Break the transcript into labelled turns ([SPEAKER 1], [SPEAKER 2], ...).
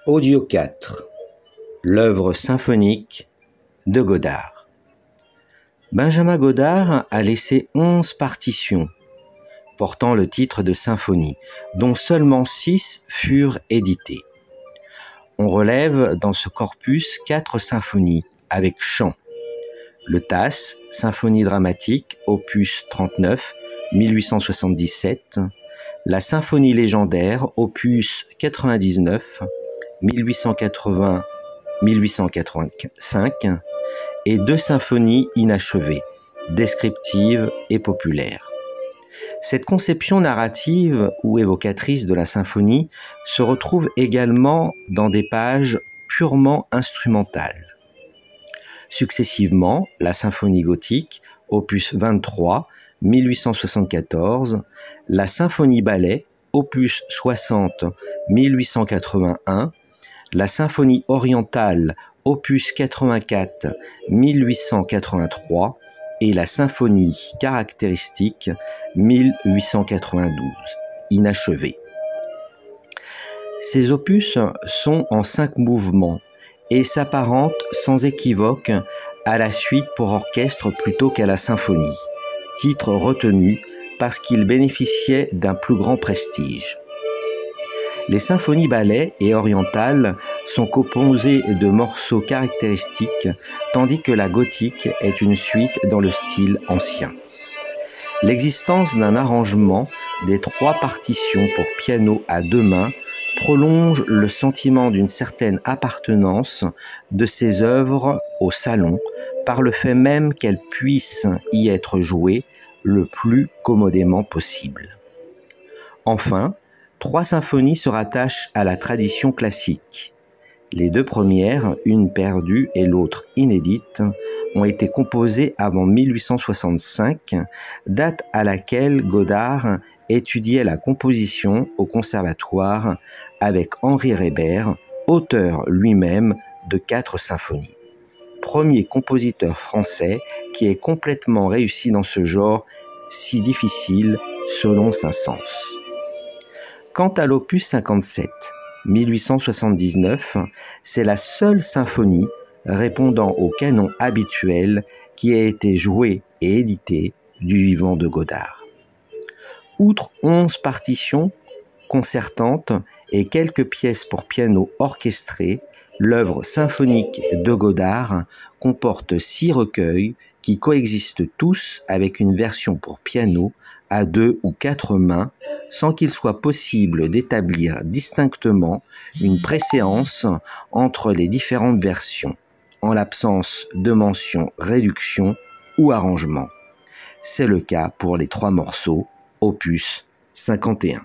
[SPEAKER 1] Audio 4, l'œuvre symphonique de Godard. Benjamin Godard a laissé 11 partitions portant le titre de symphonie, dont seulement 6 furent éditées. On relève dans ce corpus 4 symphonies avec chant. Le Tasse, symphonie dramatique, opus 39, 1877. La symphonie légendaire, opus 99, 1880-1885, et 2 symphonies inachevées, descriptives et populaires. Cette conception narrative ou évocatrice de la symphonie se retrouve également dans des pages purement instrumentales. Successivement, la symphonie gothique, opus 23, 1874, la symphonie ballet, opus 60, 1881, la symphonie orientale, opus 84, 1883, et la symphonie caractéristique, 1892, inachevée. Ces opus sont en 5 mouvements et s'apparentent sans équivoque à la suite pour orchestre plutôt qu'à la symphonie, titre retenu parce qu'il bénéficiait d'un plus grand prestige. Les symphonies ballet et orientales sont composées de morceaux caractéristiques, tandis que la gothique est une suite dans le style ancien. L'existence d'un arrangement des 3 partitions pour piano à 2 mains prolonge le sentiment d'une certaine appartenance de ces œuvres au salon par le fait même qu'elles puissent y être jouées le plus commodément possible. Enfin, 3 symphonies se rattachent à la tradition classique. Les 2 premières, une perdue et l'autre inédite, ont été composées avant 1865, date à laquelle Godard étudiait la composition au conservatoire avec Henri Reber, auteur lui-même de 4 symphonies. Premier compositeur français qui est complètement réussi dans ce genre si difficile selon Saint-Saëns. Quant à l'opus 57, 1879, c'est la seule symphonie répondant au canon habituel qui a été jouée et éditée du vivant de Godard. Outre 11 partitions concertantes et quelques pièces pour piano orchestrées, l'œuvre symphonique de Godard comporte 6 recueils qui coexistent tous avec une version pour piano à 2 ou 4 mains, sans qu'il soit possible d'établir distinctement une préséance entre les différentes versions, en l'absence de mention réduction ou arrangement. C'est le cas pour les 3 morceaux, opus 51.